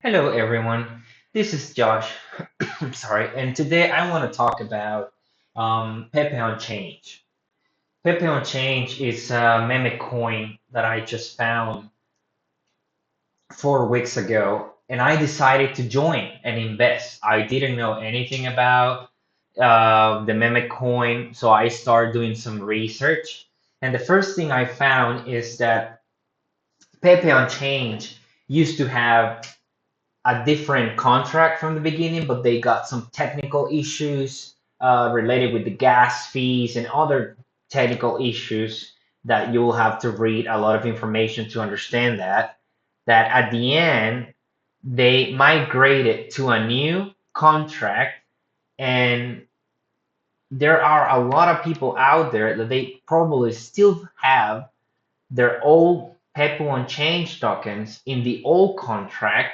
Hello, everyone. This is Josh. I'm sorry, and today I want to talk about Pepe on Change. Pepe on Change is a meme coin that I just found 4 weeks ago, and I decided to join and invest. I didn't know anything about the meme coin, so I started doing some research. And the first thing I found is that Pepe on Change used to have a different contract from the beginning, but they got some technical issues related with the gas fees and other technical issues that you will have to read a lot of information to understand that. That at the end, they migrated to a new contract, and there are a lot of people out there that they probably still have their old Pepe on Change tokens in the old contract,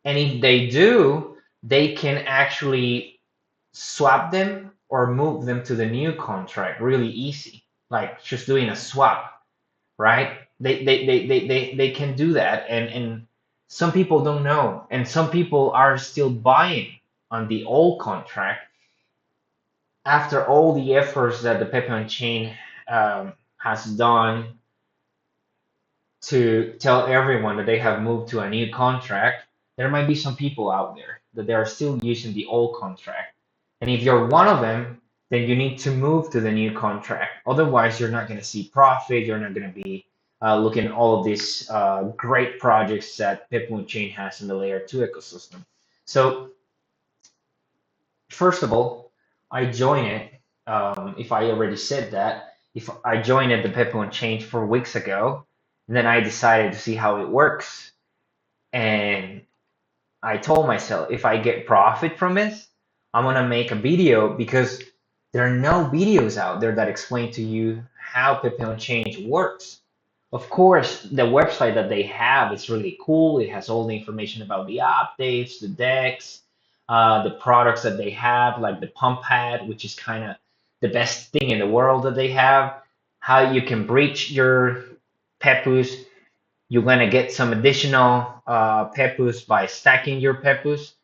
and if they do, they can actually swap them or move them to the new contract really easy, like just doing a swap, right? They can do that, and some people don't know, and some people are still buying on the old contract after all the efforts that the Pepe chain has done to tell everyone that they have moved to a new contract. There might be some people out there that they are still using the old contract. And if you're one of them, then you need to move to the new contract. Otherwise, you're not going to see profit. You're not going to be looking at all of these great projects that Pepe Chain has in the layer 2 ecosystem. So, first of all, I joined it. If I already said that, if I joined the Pepe Chain 4 weeks ago, and then I decided to see how it works. And I told myself if I get profit from this, I'm gonna make a video because there are no videos out there that explain to you how Pepe on Change works. Of course, the website that they have is really cool. It has all the information about the updates, the decks, the products that they have, like the pump pad, which is kind of the best thing in the world that they have. How you can breach your Pepus. You're gonna get some additional Pepus by stacking your Pepus.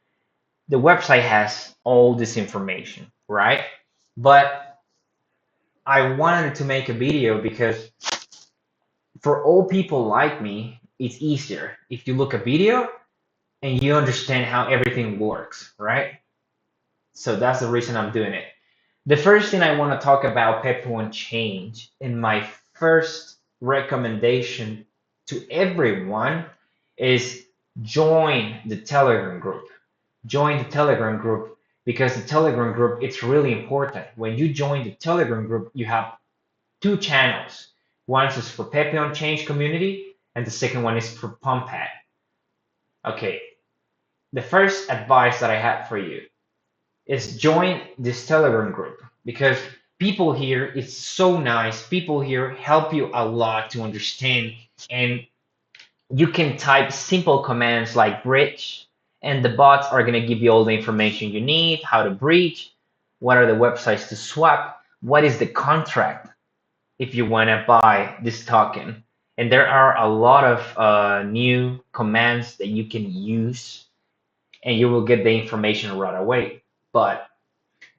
The website has all this information, right? But I wanted to make a video because for all people like me, it's easier if you look a video and you understand how everything works, right? So that's the reason I'm doing it. The first thing I want to talk about Pepe One Change, and my first recommendation to everyone is join the Telegram group. Join the Telegram group because the Telegram group it's really important. When you join the Telegram group, you have two channels. One is for Pepe on Change community, and the second one is for Pumpad. Okay, the first advice that I have for you is join this Telegram group because people here it's so nice. People here help you a lot to understand, and you can type simple commands like bridge, and the bots are going to give you all the information you need, how to breach, what are the websites to swap, what is the contract if you want to buy this token. And there are a lot of new commands that you can use, and you will get the information right away. But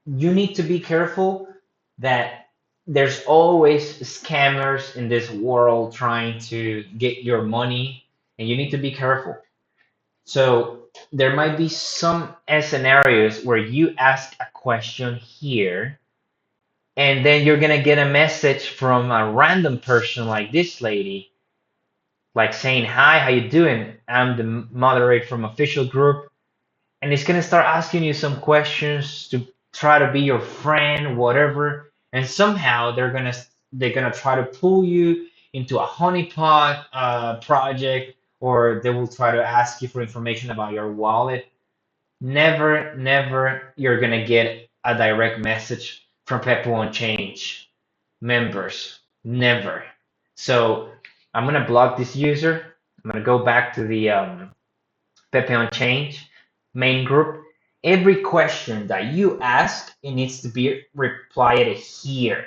you need to be careful that there's always scammers in this world trying to get your money, and you need to be careful. So there might be some scenarios where you ask a question here, and then you're gonna get a message from a random person like this lady, like saying, "Hi, how you doing? I'm the moderator from official group," and it's gonna start asking you some questions to try to be your friend, whatever, and somehow they're gonna try to pull you into a honeypot project, or they will try to ask you for information about your wallet. Never, never you're gonna get a direct message from Pepe on Change members. Never. So I'm gonna block this user. I'm gonna go back to the Pepe on Change main group. Every question that you ask, it needs to be replied here.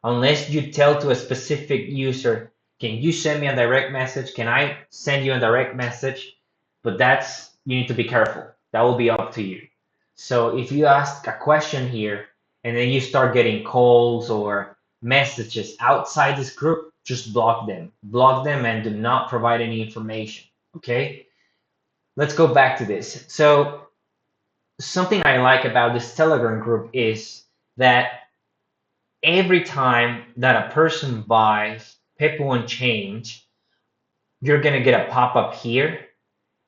Unless you tell to a specific user, can you send me a direct message? Can I send you a direct message? But that's you need to be careful. That will be up to you. So if you ask a question here and then you start getting calls or messages outside this group, just block them. Block them and do not provide any information. Okay? Let's go back to this. So something I like about this Telegram group is that every time that a person buys Pepe Unchained, you're gonna get a pop-up here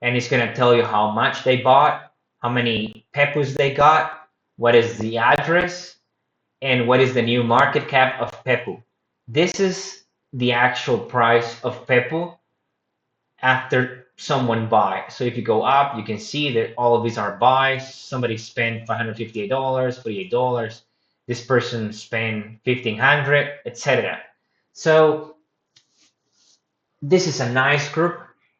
and it's going to tell you how much they bought, how many pepus they got, what is the address, and what is the new market cap of pepu. This is the actual price of pepu after someone buys. So if you go up, you can see that all of these are buys. Somebody spent $558, $48. This person spent 1,500, etc. So this is a nice group,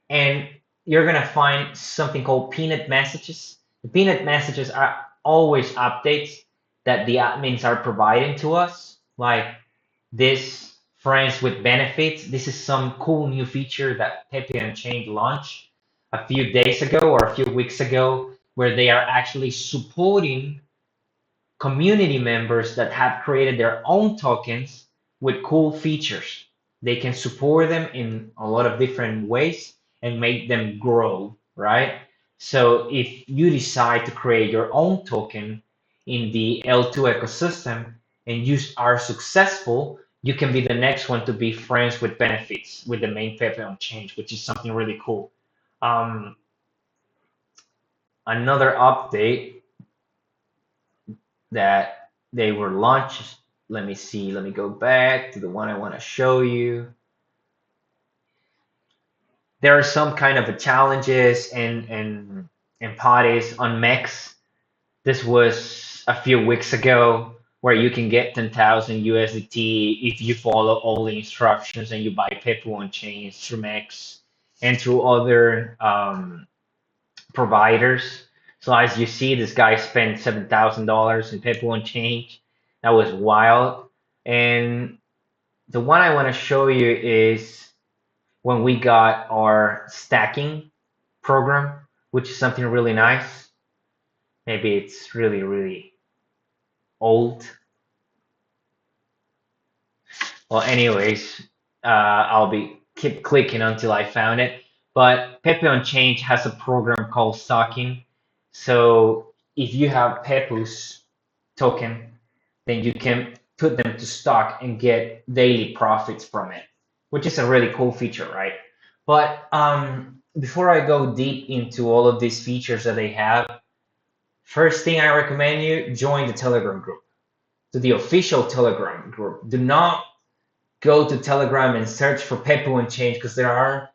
and you're gonna find something called peanut messages. The peanut messages are always updates that the admins are providing to us, like this friends with benefits. This is some cool new feature that Pepe Unchained launched a few days ago or a few weeks ago, where they are actually supporting community members that have created their own tokens with cool features. They can support them in a lot of different ways and make them grow, right? So if you decide to create your own token in the L2 ecosystem and you are successful, you can be the next one to be friends with benefits with the main Pepe on change, which is something really cool. Um, Another update that they were launched. Let me see. Let me go back to the one I want to show you. There are some kind of challenges and parties on Mex. This was a few weeks ago where you can get 10,000 USDT if you follow all the instructions and you buy Pepe on chains through Mex and through other providers. So as you see, this guy spent $7,000 in Pepe on change. That was wild. And the one I want to show you is when we got our stacking program, which is something really nice. Maybe it's really, really old. Well, anyways, I'll be keep clicking until I found it. But Pepe on Change has a program called stocking. So if you have Pepe's token, then you can put them to stock and get daily profits from it, which is a really cool feature, right? But before I go deep into all of these features that they have, first thing I recommend you join the Telegram group, to the official Telegram group. Do not go to Telegram and search for Pepe and change because there are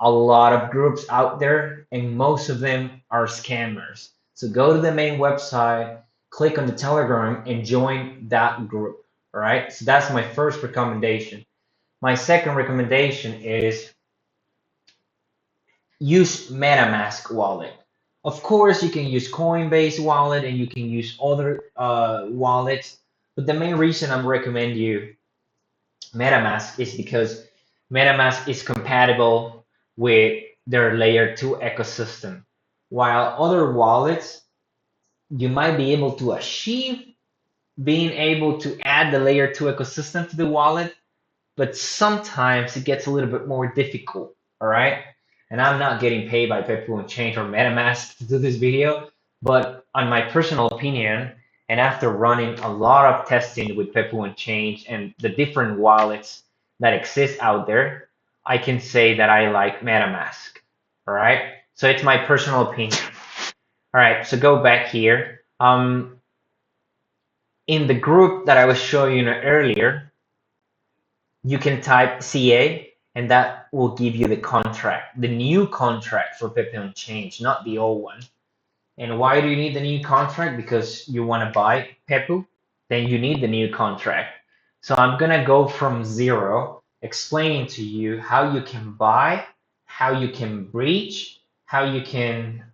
a lot of groups out there and most of them are scammers. So go to the main website, click on the Telegram and join that group. All right. So that's my first recommendation. My second recommendation is use MetaMask wallet. Of course, you can use Coinbase wallet and you can use other wallets, but the main reason I'm recommending you MetaMask is because MetaMask is compatible with their layer 2 ecosystem. While other wallets, you might be able to achieve being able to add the layer 2 ecosystem to the wallet, but sometimes it gets a little bit more difficult, all right? And I'm not getting paid by Pepe Change or MetaMask to do this video, but on my personal opinion, and after running a lot of testing with Pepe Change and the different wallets that exist out there, I can say that I like MetaMask, all right? So it's my personal opinion. All right, so go back here. In the group that I was showing you earlier, you can type CA and that will give you the contract, the new contract for Pepe on Change, not the old one. And why do you need the new contract? Because you want to buy Pepe, then you need the new contract. So I'm gonna go from zero, explaining to you how you can buy, how you can breach, how you can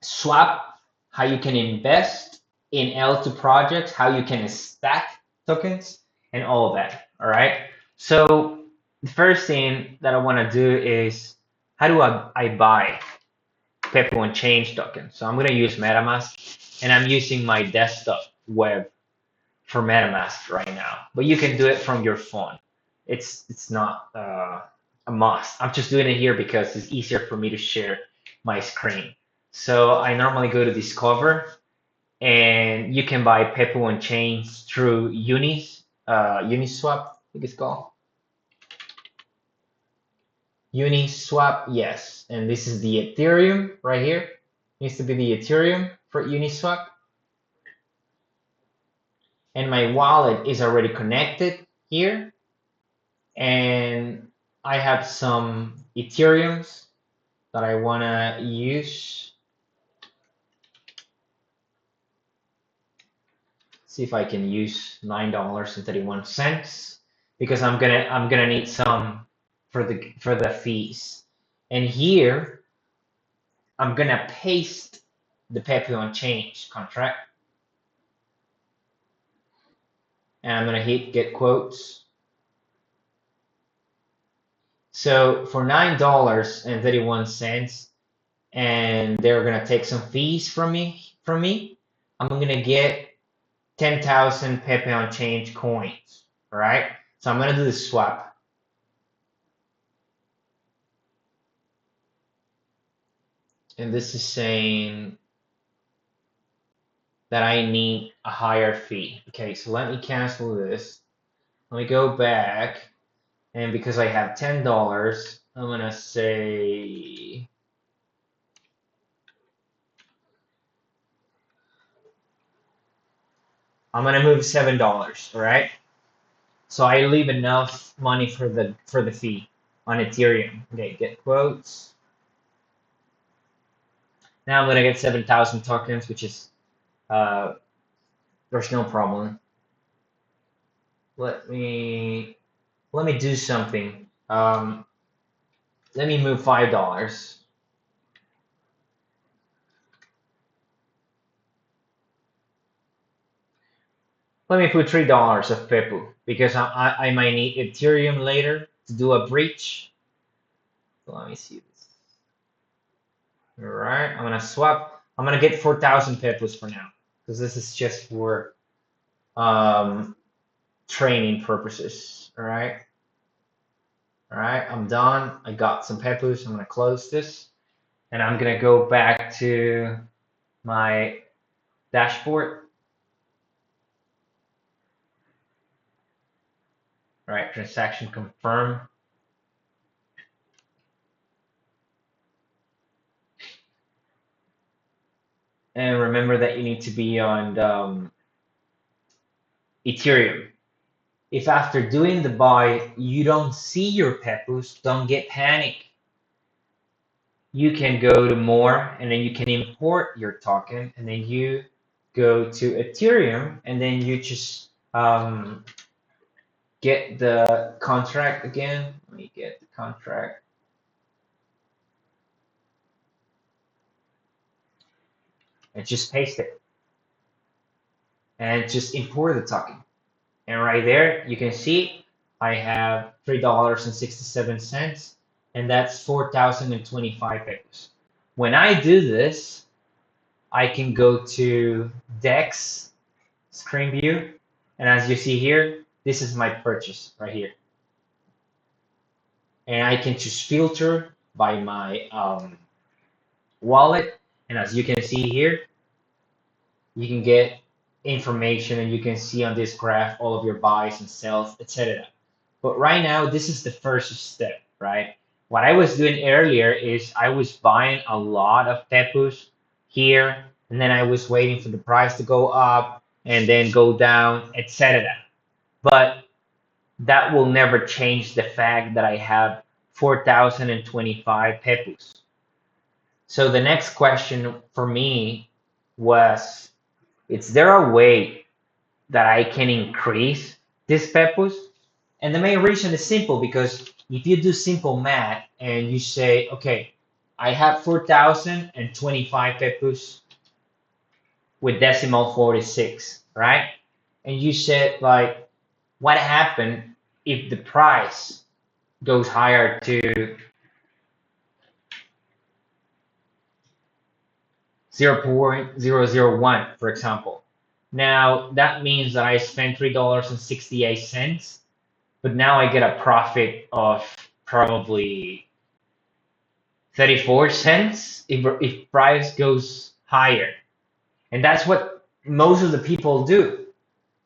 swap, how you can invest in L2 projects, how you can stack tokens, and all of that. All right. So the first thing that I want to do is how do I buy? Pepe Unchained token. So I'm gonna use MetaMask, and I'm using my desktop web for MetaMask right now. But you can do it from your phone. It's not a must. I'm just doing it here because it's easier for me to share my screen. So I normally go to Discover, and you can buy Pepe Unchained through Uniswap, I think it's called. Uniswap, yes. And this is the Ethereum right here. Needs to be the Ethereum for Uniswap. And my wallet is already connected here. And I have some Ethereums that I want to use. See if I can use $9.31 because I'm gonna need some for the fees. And here I'm gonna paste the Pepe on change contract, and I'm gonna hit get quotes. So for $9.31, and they're gonna take some fees from me, I'm gonna get 10,000 Pepe on change coins. All right. So I'm gonna do the swap. And this is saying that I need a higher fee. Okay, so let me cancel this. Let me go back, and because I have $10, I'm gonna say I'm gonna move $7. All right, so I leave enough money for the fee on Ethereum. Okay, get quotes. Now I'm gonna get 7,000 tokens, which is uh, there's no problem. Let me do something. Let me move $5. Let me put $3 of Pepe because I might need Ethereum later to do a breach. Let me see this. All right, I'm gonna swap. I'm gonna get 4,000 Pepes for now because this is just for um, training purposes. All right, I'm done. I got some Pepes. I'm gonna close this, and I'm gonna go back to my dashboard. All right, transaction confirm. And remember that you need to be on Ethereum. If after doing the buy you don't see your Pepus, don't get panic. You can go to more, and then you can import your token, and then you go to Ethereum, and then you just get the contract again. Let me get the contract. And just paste it. And just import the token. And right there, you can see I have $3.67, and that's 4,025 pesos. When I do this, I can go to DEX screen view, and as you see here, this is my purchase right here. And I can just filter by my wallet, and as you can see here, you can get information, and you can see on this graph all of your buys and sells, etc. But right now, this is the first step, right? What I was doing earlier is I was buying a lot of Pepus here, and then I was waiting for the price to go up and then go down, etc. But that will never change the fact that I have 4,025 Pepus. So the next question for me was, is there a way that I can increase this Pepus? And the main reason is simple because if you do simple math and you say, okay, I have 4,025 Pepus with decimal 46, right? And you said, like, what happened if the price goes higher to 0.001, for example. Now that means that I spent $3.68, but now I get a profit of probably 34 cents if price goes higher. And that's what most of the people do.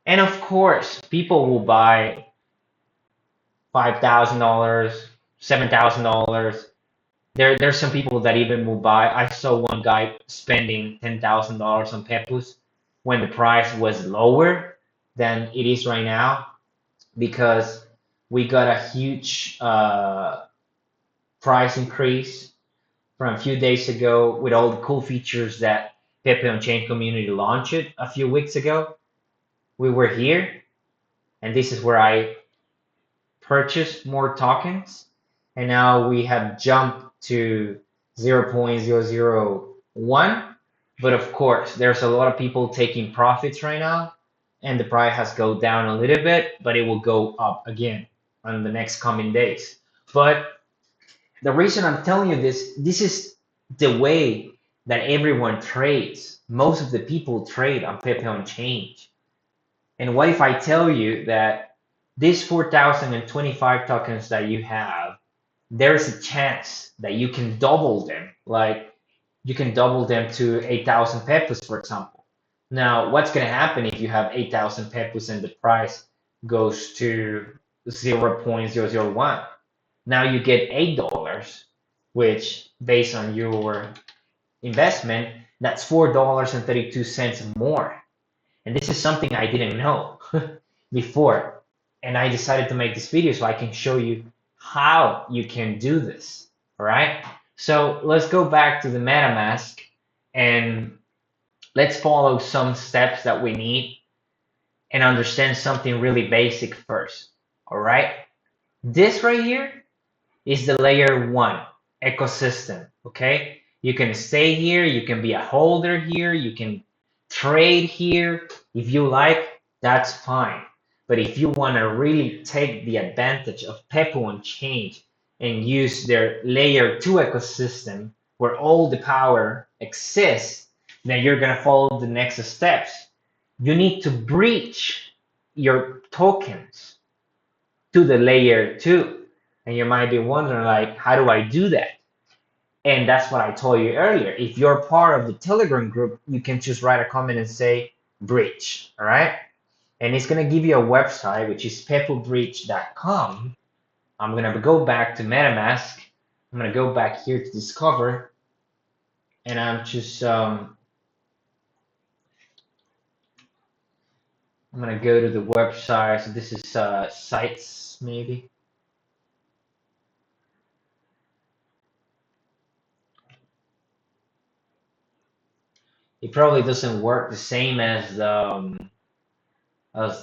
And of course, people will buy $5,000, $7,000. There's some people that even will buy. I saw one guy spending $10,000 on Pepus when the price was lower than it is right now because we got a huge price increase from a few days ago with all the cool features that Pepe Unchained community launched a few weeks ago. We were here, and this is where I purchased more tokens, and now we have jumped to 0.001. But of course, there's a lot of people taking profits right now, and the price has go down a little bit, but it will go up again on the next coming days. But the reason I'm telling you this is the way that everyone trades. Most of the people trade on Pepe on Change. And what if I tell you that these 4,025 tokens that you have, there's a chance that you can double them. Like you can double them to 8,000 peppers, for example. Now, what's going to happen if you have 8,000 peppers and the price goes to 0.001? Now you get $8, which based on your investment, that's $4.32 more. And this is something I didn't know before. And I decided to make this video so I can show you how you can do this. All right. So let's go back to the MetaMask and let's follow some steps that we need and understand something really basic first. All right. This right here is the layer one ecosystem. Okay. You can stay here. You can be a holder here. You can trade here. If you like, that's fine. But if you want to really take the advantage of Pepe on Change and use their layer two ecosystem where all the power exists, then you're going to follow the next steps. You need to breach your tokens to the layer two. And you might be wondering, like, how do I do that? And that's what I told you earlier. If you're part of the Telegram group, you can just write a comment and say breach, all right? And it's gonna give you a website, which is pepplebreach.com. I'm gonna go back to MetaMask. I'm gonna go back here to Discover, and I'm gonna go to the website. So this is sites maybe. It probably doesn't work the same as the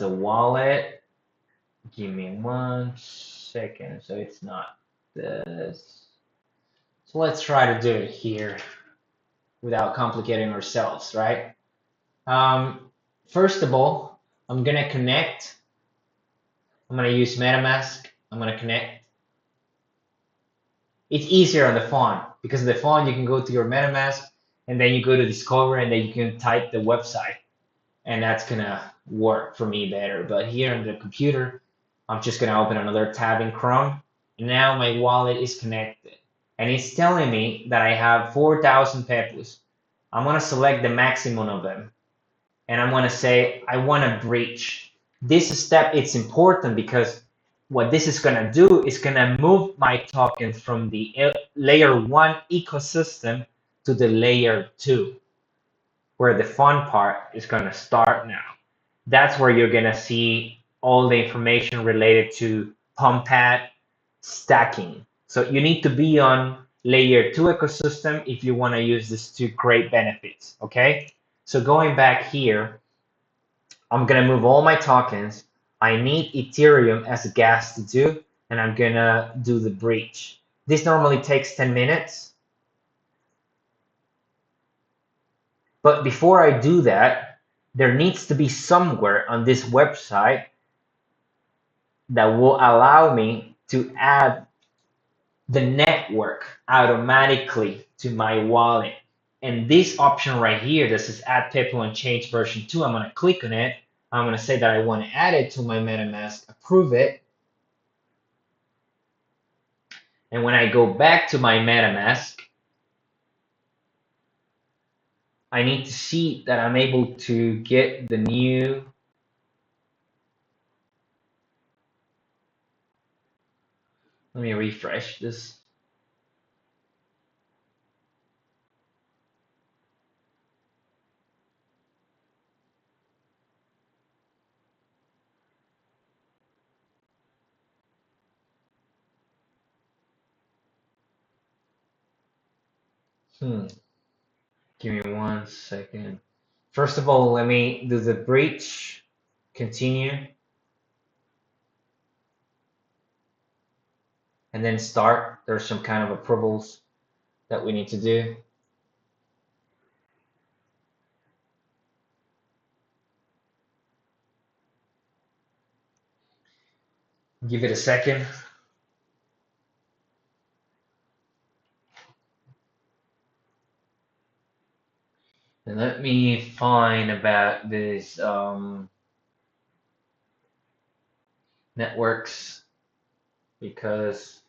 wallet. Give me 1 second. So it's not this. So let's try to do it here without complicating ourselves, right? First of all, I'm gonna connect. I'm gonna use MetaMask. I'm gonna connect. It's easier on the phone because of the phone you can go to your MetaMask and then you go to Discover and then you can type the website and that's gonna work for me better. But here on the computer, I'm just gonna open another tab in Chrome. And now my wallet is connected. And it's telling me that I have 4,000 Pepus. I'm gonna select the maximum of them. And I'm gonna say, I wanna breach. This step, it's important because what this is gonna do is gonna move my token from the layer one ecosystem to the layer two, where the fun part is going to start now. That's where you're going to see all the information related to pad stacking. So you need to be on layer two ecosystem if you want to use this to create benefits. Okay. So going back here, I'm going to move all my tokens. I need Ethereum as a gas to do, and I'm going to do the breach. This normally takes 10 minutes. But before I do that, there needs to be somewhere on this website that will allow me to add the network automatically to my wallet. And this option right here that says add Pepe Unchained version 2, I'm going to click on it. I'm going to say that I want to add it to my MetaMask, approve it. And when I go back to my MetaMask, I need to see that I'm able to get the new. Let me refresh this. Hmm. Give me 1 second. First of all, let me do the breach. Continue. And then start. There's some kind of approvals that we need to do. Give it a second. And let me find about this networks because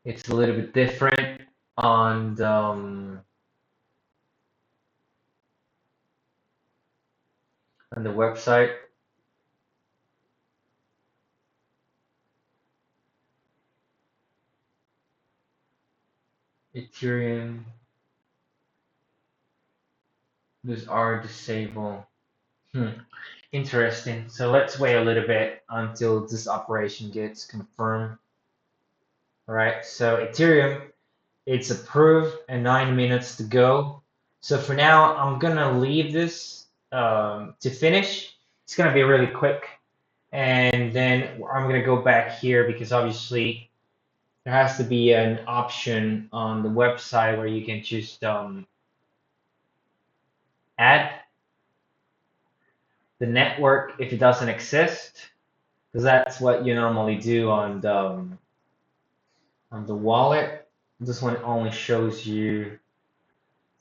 it's a little bit different on the website. Ethereum, those are disabled. Hmm. Interesting. So let's wait a little bit until this operation gets confirmed. All right. So Ethereum, it's approved and 9 minutes to go. So for now, I'm gonna leave this to finish. It's gonna be really quick, and then I'm gonna go back here because obviously there has to be an option on the website where you can just add the network if it doesn't exist, because that's what you normally do on the wallet. This one only shows you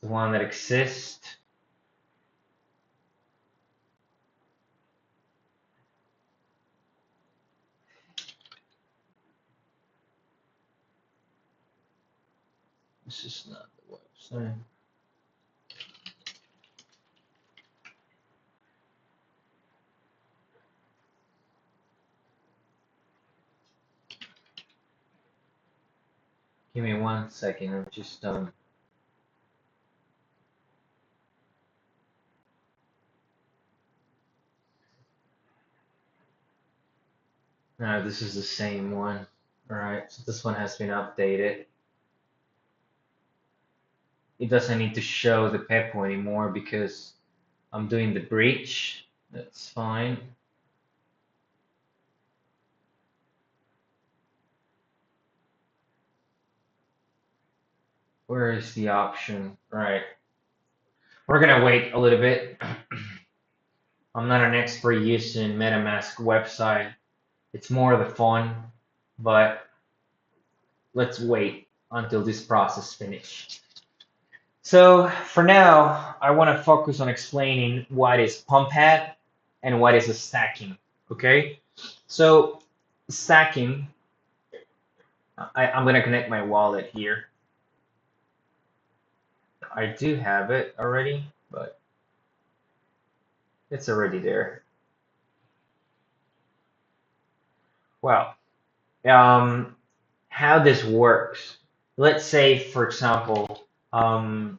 the one that exists. This is not the website. Give me 1 second. I'm just no, this is the same one. All right, so this one has been updated. It doesn't need to show the Pepe anymore because I'm doing the breach. That's fine. Where is the option? Right. We're gonna wait a little bit. I'm not an expert using MetaMask website. It's more the fun, but let's wait until this process finishes. So for now, I want to focus on explaining what is pump pad and what is a stacking. Okay, so stacking, I'm gonna connect my wallet here. I do have it already, but it's already there. Well, how this works. Let's say, for example, I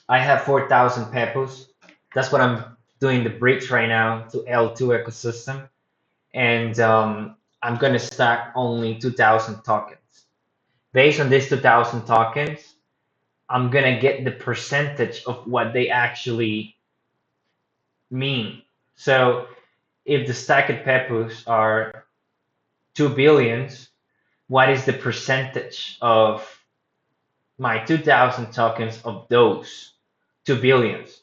have 4,000 Pepos. That's what I'm doing the bridge right now to L2 ecosystem. And I'm going to stack only 2,000 tokens. Based on these 2,000 tokens, I'm going to get the percentage of what they actually mean. So if the stacked Pepos are 2 billions, what is the percentage of my 2,000 tokens of those 2 billions?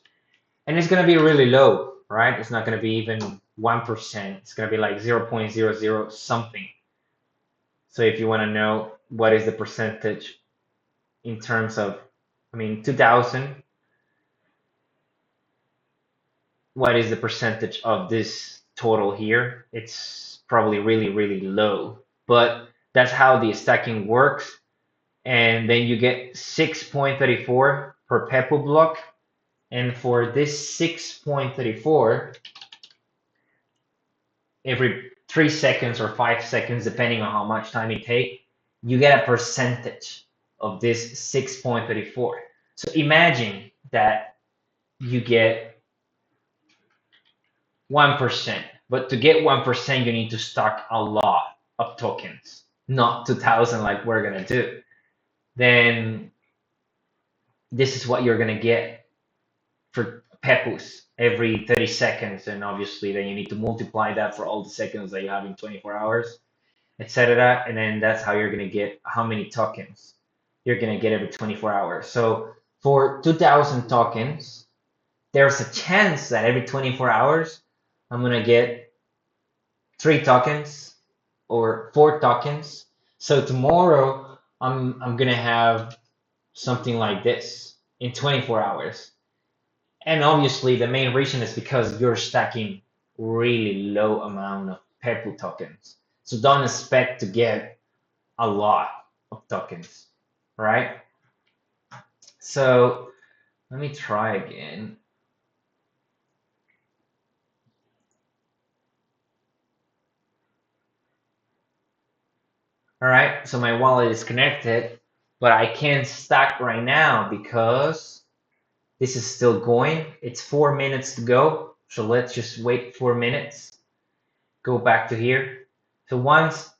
And it's going to be really low, right? It's not going to be even 1%. It's gonna be like 0.00 something. So if you want to know what is the percentage in terms of, I mean, 2000, what is the percentage of this total here? It's probably really, really low. But that's how the stacking works. And then you get 6.34 per Pepo block. And for this 6.34, every 3 seconds or 5 seconds, depending on how much time it takes, you get a percentage of this 6.34. So imagine that you get 1%, but to get 1%, you need to stock a lot of tokens, not 2000 like we're gonna do. Then this is what you're gonna get for Pepus every 30 seconds, and obviously then you need to multiply that for all the seconds that you have in 24 hours, etc. And then that's how you're gonna get how many tokens you're gonna get every 24 hours. So for 2000 tokens, there's a chance that every 24 hours I'm gonna get 3 tokens or 4 tokens. So tomorrow I'm gonna have something like this in 24 hours. And obviously the main reason is because you're stacking really low amount of Pepu tokens. So don't expect to get a lot of tokens, right? So let me try again. All right, so my wallet is connected, but I can't stack right now because this is still going. It's 4 minutes to go. So let's just wait 4 minutes. Go back to here. So once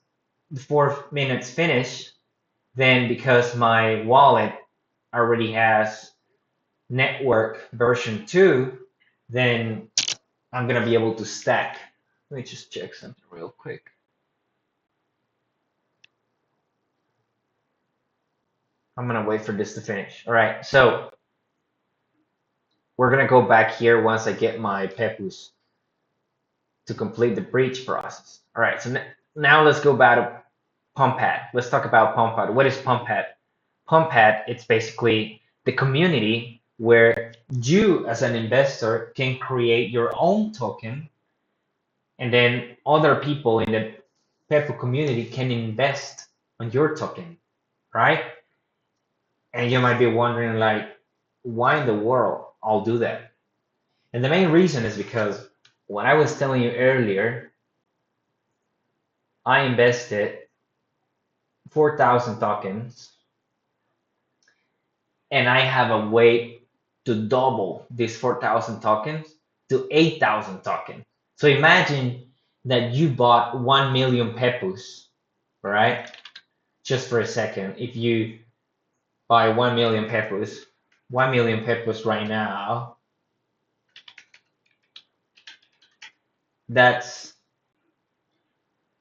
the 4 minutes finish, then because my wallet already has network version 2, then I'm gonna be able to stack. Let me just check something real quick. I'm gonna wait for this to finish. All right, so we're gonna go back here once I get my Pepus to complete the breach process. All right, so now let's go back to Pumppad. Let's talk about Pumppad. What is Pumppad? Pumppad, it's basically the community where you as an investor can create your own token, and then other people in the Pepe community can invest on your token, right? And you might be wondering like, why in the world I'll do that? And the main reason is because what I was telling you earlier, I invested 4,000 tokens, and I have a way to double these 4,000 tokens to 8,000 tokens. So imagine that you bought 1 million pepus, right? Just for a second, if you buy 1 million pepus, 1 million pepus right now, that's,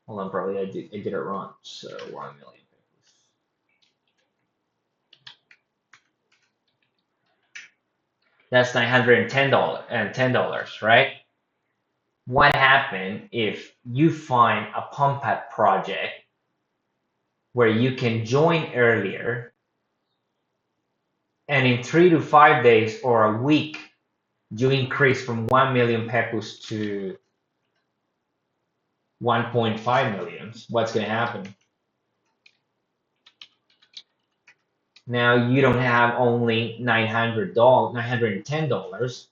hold on, probably I did it wrong. So 1 million pepus. That's $910, right? What happens if you find a Pumppad project where you can join earlier, and in 3 to 5 days or a week, you increase from 1 million pepus to 1.5 millions? What's going to happen? Now you don't have only $910,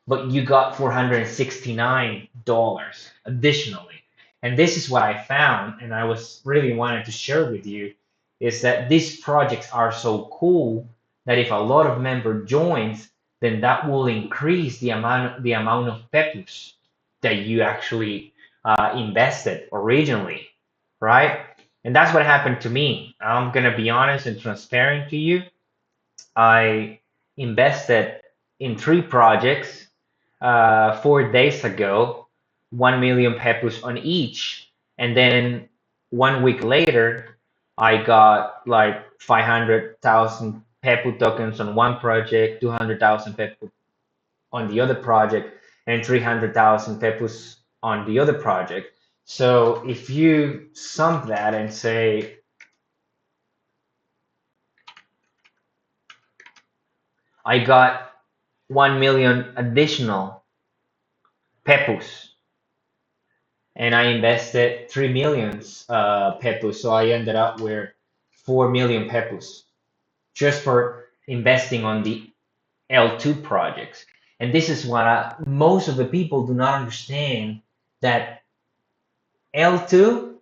but you got $469 additionally. And this is what I found, and I was really wanted to share with you, is that these projects are so cool that if a lot of member joins, then that will increase the amount of pepus that you actually invested originally, right? And that's what happened to me. I'm gonna be honest and transparent to you. I invested in 3 projects 4 days ago, 1 million pepus on each. And then 1 week later, I got like 500,000 pepu tokens on one project, 200,000 pepu on the other project. and 300,000 pepus on the other project. So if you sum that and say, I got 1 million additional pepus and I invested 3 millions pepus, so I ended up with 4 million pepus just for investing on the L2 projects. And this is what most of the people do not understand, that L2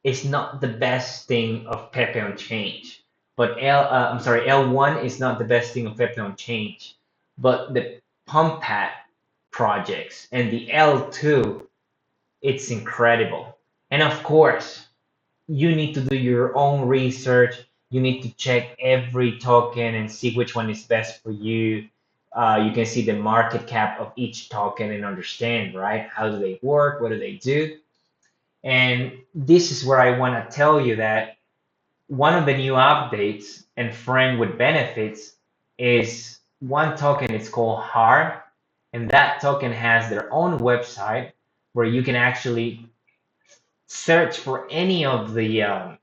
is not the best thing of Pepe on Change. But I'm sorry, L1 is not the best thing of Pepe on Change. But the Pumpat projects and the L2, it's incredible. And of course, you need to do your own research. You need to check every token and see which one is best for you. You can see the market cap of each token and understand, right? How do they work? What do they do? And this is where I want to tell you that one of the new updates and frame with benefits is one token. It's called HAR, and that token has their own website where you can actually search for any of the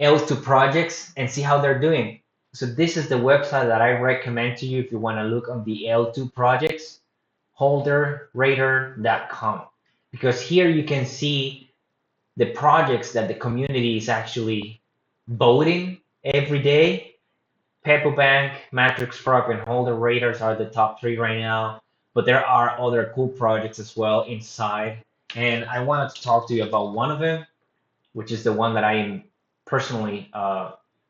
L2 projects and see how they're doing. So this is the website that I recommend to you if you want to look on the L2 projects, holderradar.com, because here you can see the projects that the community is actually voting every day. Pepo Bank, Matrix Frog, and Holder Raiders are the top three right now, but there are other cool projects as well inside. And I wanted to talk to you about one of them, which is the one that I personally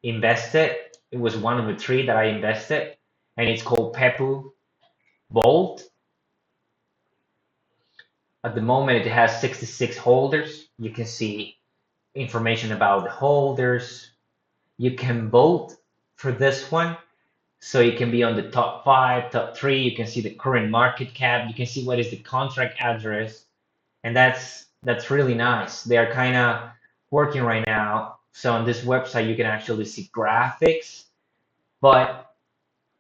invested. It was one of the three that I invested, and it's called Pepu Bolt. At the moment, it has 66 holders. You can see information about the holders. You can vote for this one, so you can be on the top five, top three. You can see the current market cap. You can see what is the contract address, and that's really nice. They are kind of working right now. So on this website, you can actually see graphics. But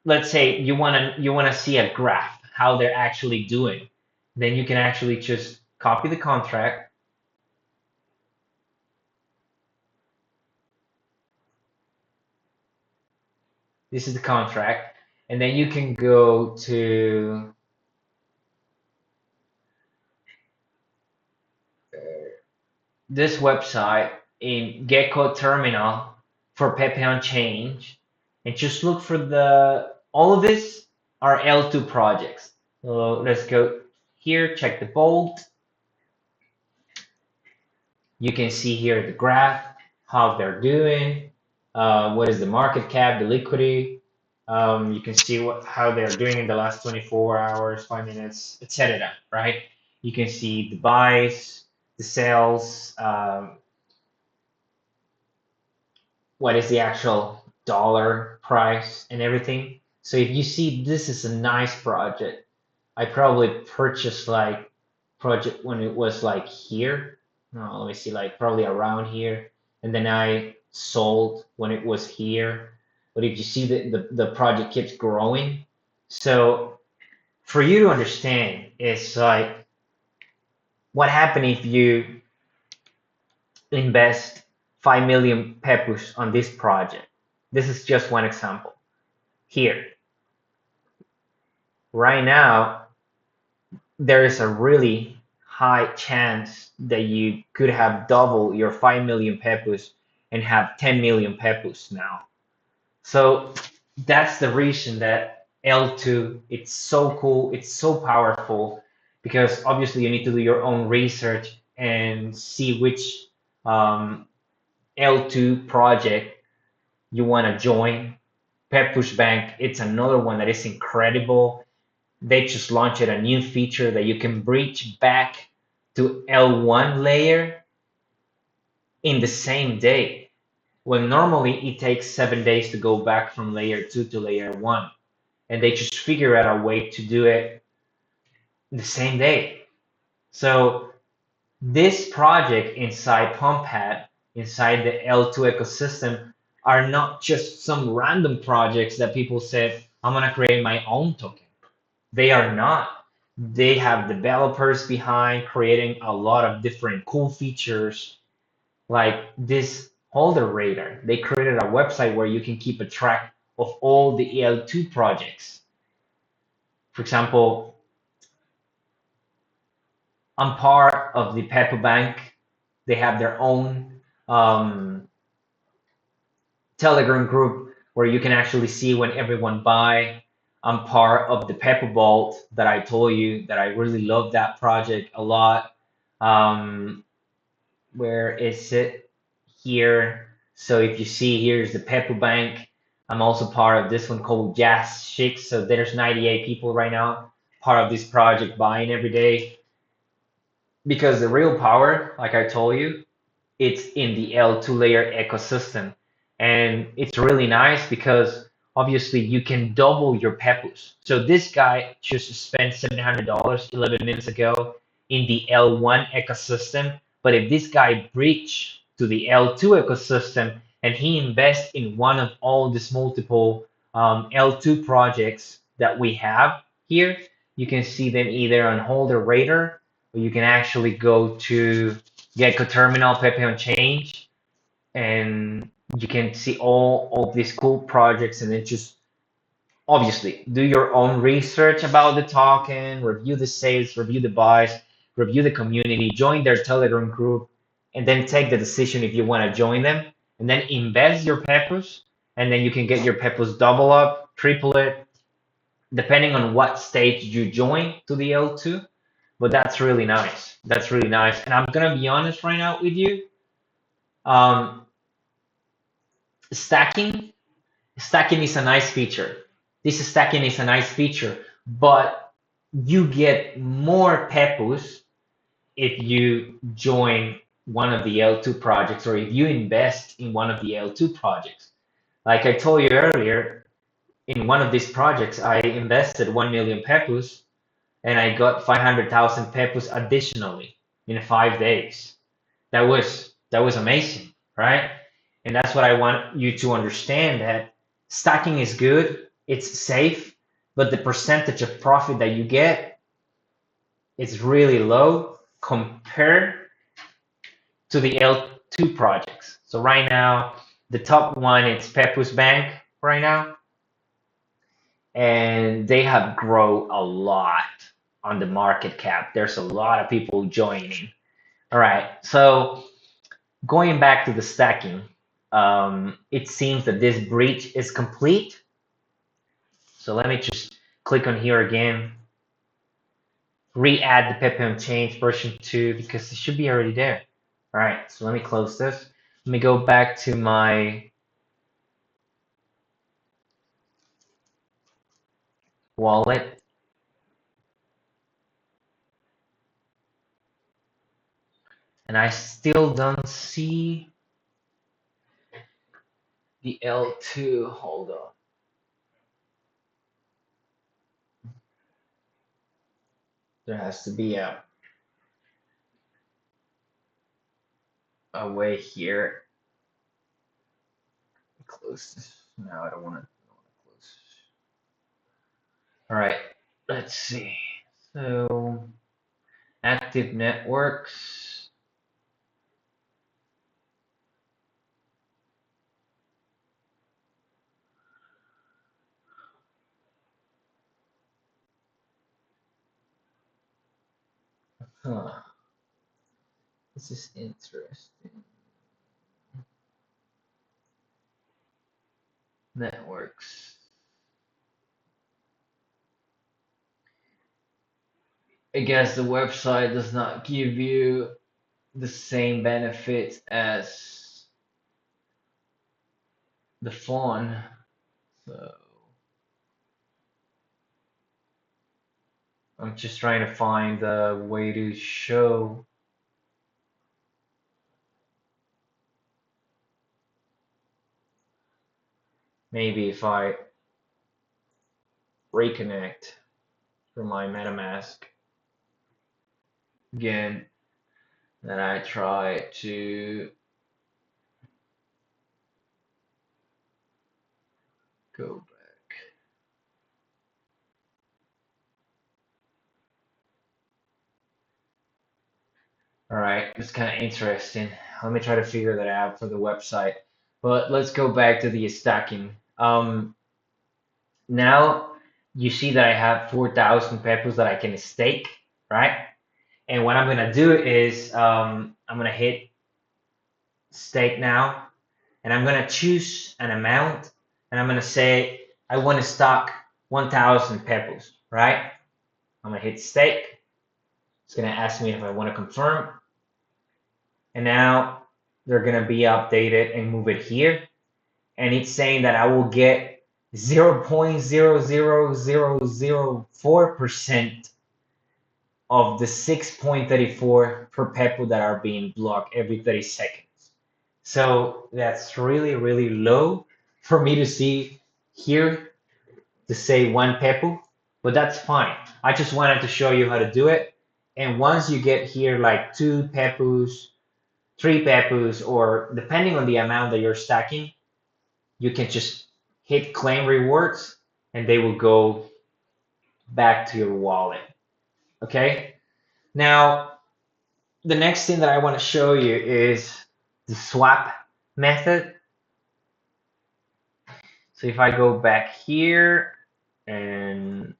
let's say you wanna see a graph how they're actually doing. Then you can actually just copy the contract. This is the contract, and then you can go to this website in Gecko Terminal for Pepe on Change, and just look for all of this are L2 projects. So let's go here, check the bolt. You can see here the graph, how they're doing, what is the market cap, the liquidity. You can see how they're doing in the last 24 hours, 5 minutes, etc. Right? You can see the buys, the sells, what is the actual dollar price and everything. So if you see this is a nice project, I probably purchased like project when it was like here. No, let me see, like probably around here, and then I sold when it was here. But if you see the project keeps growing, so for you to understand, it's like what happened if you invest 5 million pepus on this project. This is just one example. Here, right now, there is a really high chance that you could have double your 5 million pepus and have 10 million pepus now. So that's the reason that L2, it's so cool, it's so powerful, because obviously you need to do your own research and see which um, L2 project you want to join. Pep Bank, it's another one that is incredible. They just launched a new feature that you can bridge back to L1 layer in the same day, when normally it takes 7 days to go back from layer 2 to layer 1. And they just figure out a way to do it the same day. So this project inside Pumppad, inside the L2 ecosystem, are not just some random projects that people said, I'm gonna create my own token. They are not. They have developers behind creating a lot of different cool features like this holder radar. They created a website where you can keep a track of all the L2 projects. For example, I'm part of the Pepe Bank. They have their own Telegram group where you can actually see when everyone buy. I'm part of the Pepper Vault that I told you that I really love that project a lot. Um, where is it? Here. So if you see here's the Pepper Bank. I'm also part of this one called Jazz Chic. So there's 98 people right now part of this project buying every day because the real power, like I told you, it's in the L2 layer ecosystem. And it's really nice because obviously you can double your peppers. So this guy just spent $700 11 minutes ago in the L1 ecosystem. But if this guy breach to the L2 ecosystem and he invests in one of all these multiple L2 projects that we have here, you can see them either on Holder Radar or you can actually go to Gecko Terminal, Pepe Unchained, and you can see all of these cool projects and then just obviously do your own research about the token, review the sales, review the buys, review the community, join their Telegram group, and then take the decision if you want to join them, and then invest your peppers, and then you can get your peppers double up, triple it, depending on what stage you join to the L2. But that's really nice. That's really nice. And I'm gonna be honest right now with you. Um, stacking, stacking is a nice feature. This stacking is a nice feature, but you get more pepus if you join one of the L2 projects or if you invest in one of the L2 projects. Like I told you earlier, in one of these projects, I invested 1 million pepus and I got 500,000 pepus additionally in 5 days. That was amazing, right? And that's what I want you to understand that stacking is good, it's safe, but the percentage of profit that you get is really low compared to the L2 projects. So right now, the top one is Pepus Bank right now, and they have grown a lot on the market cap. There's a lot of people joining. All right, so going back to the stacking, it seems that this breach is complete. So let me just click on here again, re-add the Pepe Unchained version 2 because it should be already there. All right, so let me close this. Let me go back to my wallet. And I still don't see the L2. Hold on. There has to be a way here. Close this. No, I don't want to close. All right, let's see. So active networks. Huh. This is interesting. Networks. I guess the website does not give you the same benefits as the phone. So I'm just trying to find a way to show. Maybe if I reconnect from my MetaMask again, then I try to go back. All right, it's kind of interesting. Let me try to figure that out for the website. But let's go back to the stacking. Now you see that I have 4,000 peppers that I can stake, right? And what I'm gonna do is I'm gonna hit stake now, and I'm gonna choose an amount, and I'm gonna say I want to stock 1,000 peppers, right? I'm gonna hit stake. It's gonna ask me if I want to confirm, and now they're gonna be updated and move it here. And it's saying that I will get 0.00004% of the 6.34 per pepper that are being blocked every 30 seconds. So that's really, really low for me to see here to say one pepper, but that's fine. I just wanted to show you how to do it. And once you get here like two peppers, three peppers, or depending on the amount that you're stacking, you can just hit claim rewards and they will go back to your wallet. Okay. Now, the next thing that I want to show you is the swap method. So if I go back here and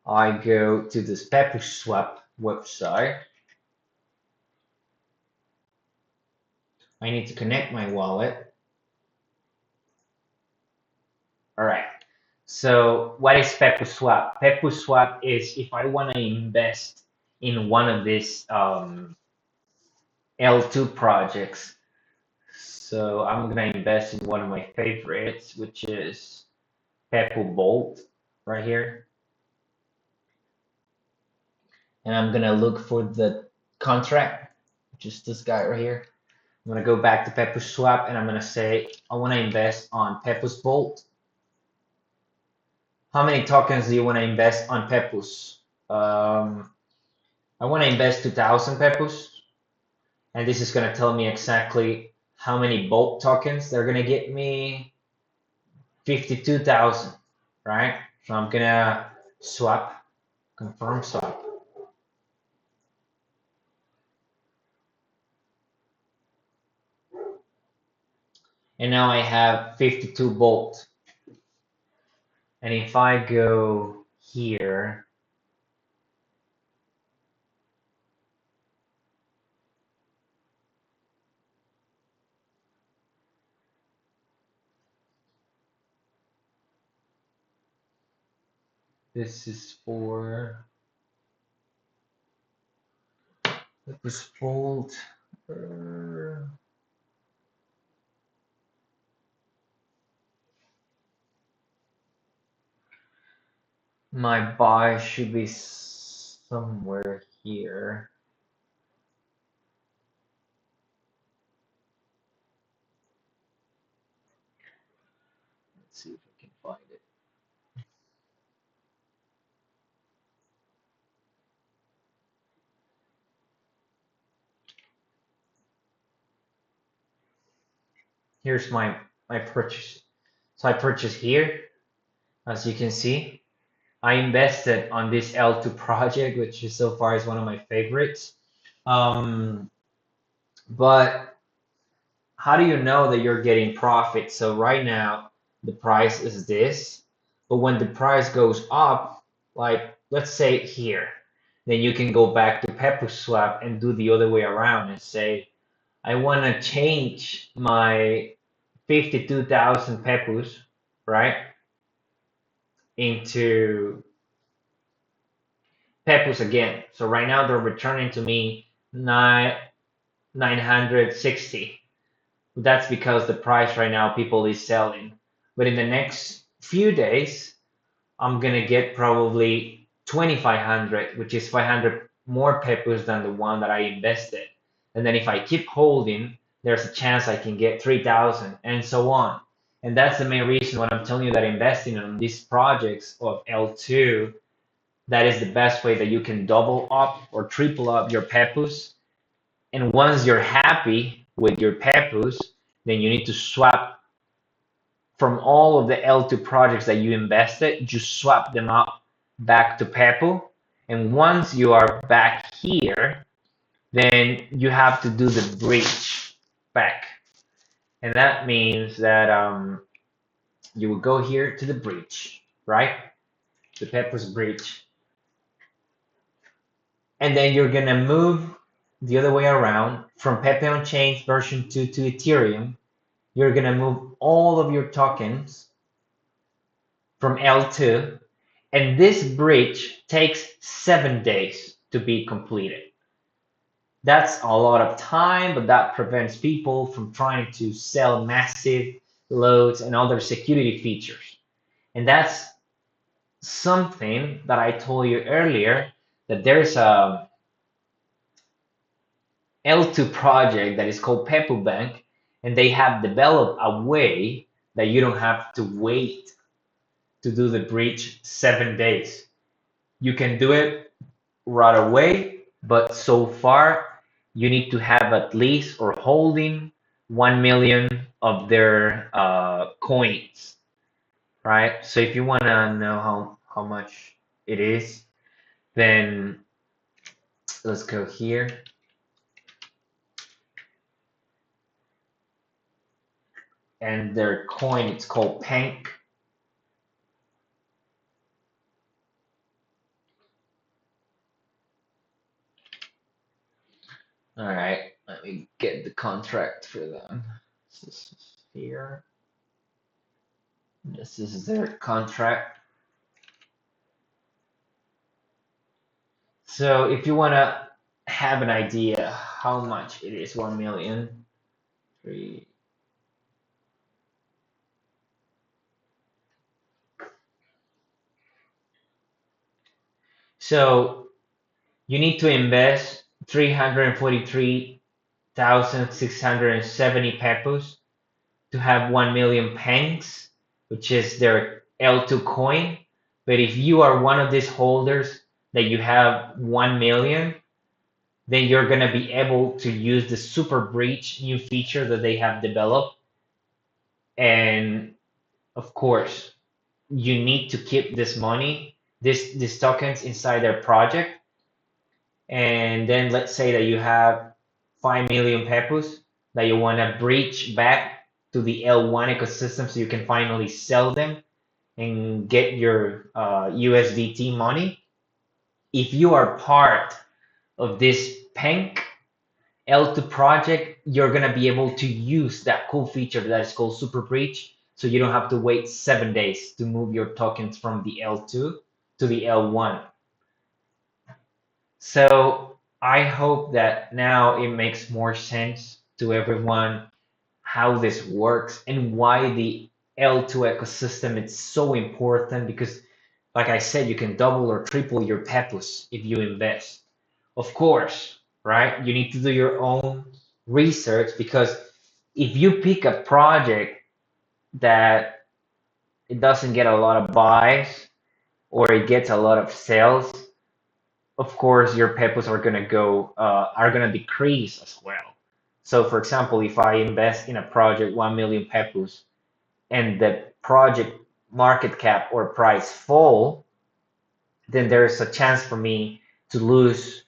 I go to this Pepe swap website, I need to connect my wallet. All right. So what is Pepe swap? Pepe swap is if I want to invest in one of these L2 projects. So I'm gonna invest in one of my favorites, which is Pepe Bolt right here. And I'm gonna look for the contract, which is this guy right here. I'm gonna go back to Pepe Swap and I'm gonna say I wanna invest on Pepe's Bolt. How many tokens do you wanna invest on Pepe's? I wanna invest 2,000 Pepe's, and this is gonna tell me exactly how many Bolt tokens they're gonna get me. 52,000, right? So I'm gonna swap, confirm swap. And now I have 52 Bolt. And if I go here, this is for it was fold. My buy should be somewhere here. Let's see if I can find it. Here's my purchase. So I purchased here, as you can see. I invested on this L2 project, which is so far is one of my favorites. Um, but how do you know that you're getting profit? So right now the price is this, but when the price goes up, like let's say here, then you can go back to Pepper Swap and do the other way around and say, I want to change my 52,000 peppers, right, into peppers again. So right now they're returning to me 960. That's because the price right now people is selling. But in the next few days, I'm gonna get probably 2,500, which is 500 more peppers than the one that I invested. And then if I keep holding, there's a chance I can get 3,000 and so on. And that's the main reason why I'm telling you that investing on these projects of L2, that is the best way that you can double up or triple up your peppers. And once you're happy with your peppers, then you need to swap from all of the L2 projects that you invested, just swap them up back to Pepe. And once you are back here, then you have to do the bridge back. And that means that you will go here to the bridge, right? The Peppers bridge. And then you're gonna move the other way around from Pepe Unchained version 2 to Ethereum. You're gonna move all of your tokens from L2, and this bridge takes 7 days to be completed. That's a lot of time, but that prevents people from trying to sell massive loads and other security features. And that's something that I told you earlier, that there's a L2 project that is called Pepe Bank, and they have developed a way that you don't have to wait to do the bridge 7 days. You can do it right away, but so far you need to have at least or holding 1 million of their coins, right? So if you want to know how much it is, then let's go here. And their coin, it's called Pank. All right, let me get the contract for them. This is here. This is their contract. So if you want to have an idea how much it is, 1 million, three. So you need to invest 343,670 peppers to have 1 million panks, which is their L2 coin. But if you are one of these holders that you have 1 million, then you're going to be able to use the super breach new feature that they have developed. And of course, you need to keep this money, these tokens inside their project. And then let's say that you have 5 million peppers that you want to breach back to the L1 ecosystem so you can finally sell them and get your USDT money. If you are part of this PENK L2 project, you're going to be able to use that cool feature that is called Super Breach. So you don't have to wait 7 days to move your tokens from the L2 to the L1. So I hope that now it makes more sense to everyone how this works and why the L2 ecosystem is so important, because like I said, you can double or triple your peppers if you invest. Of course, right? You need to do your own research, because if you pick a project that it doesn't get a lot of buys or it gets a lot of sales, of course your peppers are gonna decrease as well. So for example, if I invest in a project 1 million peppers and the project market cap or price fall, then there's a chance for me to lose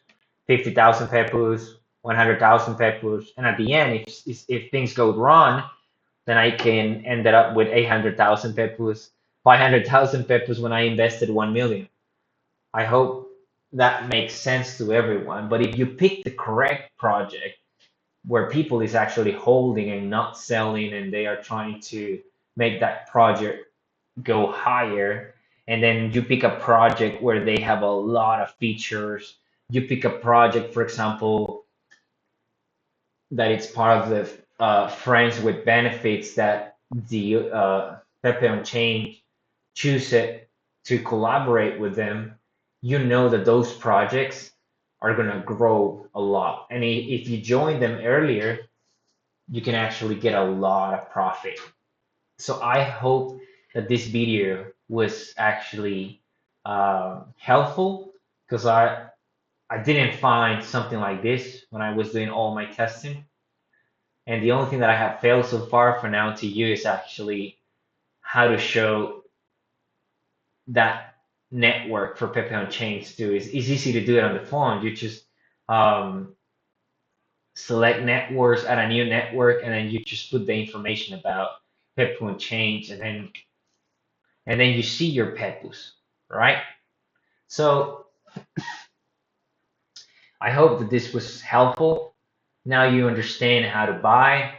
50,000 peppers, 100,000 peppers, and at the end, if things go wrong, then I can end up with 800,000 peppers, 500,000 peppers when I invested 1 million. I hope that makes sense to everyone. But if you pick the correct project where people is actually holding and not selling, and they are trying to make that project go higher, and then you pick a project where they have a lot of features, you pick a project, for example, that it's part of the friends with benefits that the Pepe on Chain choose it to collaborate with them, you know that those projects are going to grow a lot. And if you join them earlier, you can actually get a lot of profit. So I hope that this video was actually helpful, because I didn't find something like this when I was doing all my testing. And the only thing that I have failed so far for now to you is actually how to show that network for Pepe Unchained too. It's easy to do it on the phone. You just um, select networks, add a new network, and then you just put the information about Pepe Unchained, and then you see your Pepus, right? So I hope that this was helpful. Now you understand how to buy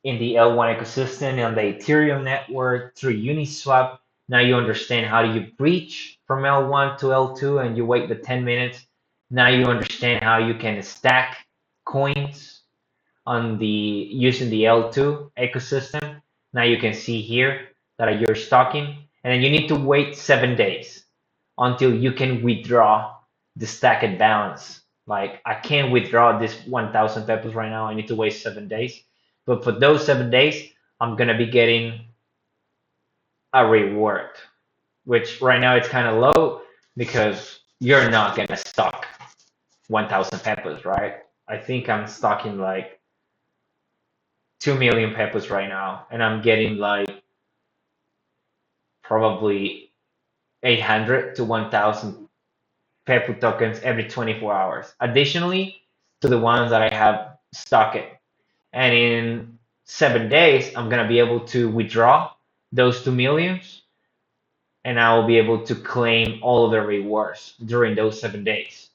in the L1 ecosystem on the Ethereum network through Uniswap. Now you understand how do you breach from L1 to L2 and you wait the 10 minutes. Now you understand how you can stack coins on the using the L2 ecosystem. Now you can see here that you're stocking, and then you need to wait 7 days until you can withdraw the stacked balance. Like I can't withdraw this 1,000 peppers right now. I need to wait 7 days. But for those 7 days, I'm gonna be getting a reward, which right now it's kind of low because you're not gonna stock 1,000 peppers, right? I think I'm stocking like 2 million peppers right now, and I'm getting like probably 800 to 1,000 Pepe tokens every 24 hours. Additionally to the ones that I have stocked. And in 7 days, I'm going to be able to withdraw those 2 millions and I will be able to claim all of the rewards during those 7 days.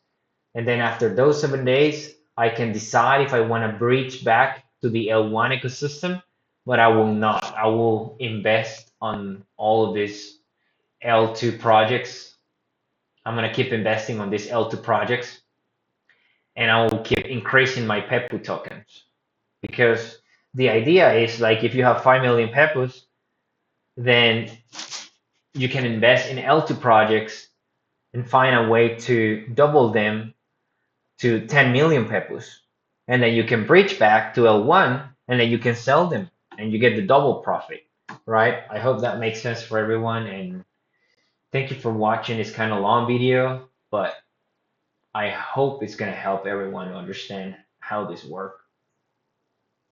And then after those 7 days, I can decide if I want to breach back to the L1 ecosystem, but I will not. I will invest on all of these L2 projects. I'm going to keep investing on these L2 projects and I will keep increasing my Pepu tokens because the idea is like if you have 5 million Pepus, then you can invest in L2 projects and find a way to double them to 10 million Pepus. And then you can bridge back to L1 and then you can sell them and you get the double profit, right? I hope that makes sense for everyone. And thank you for watching this kind of long video, but I hope it's going to help everyone to understand how this works.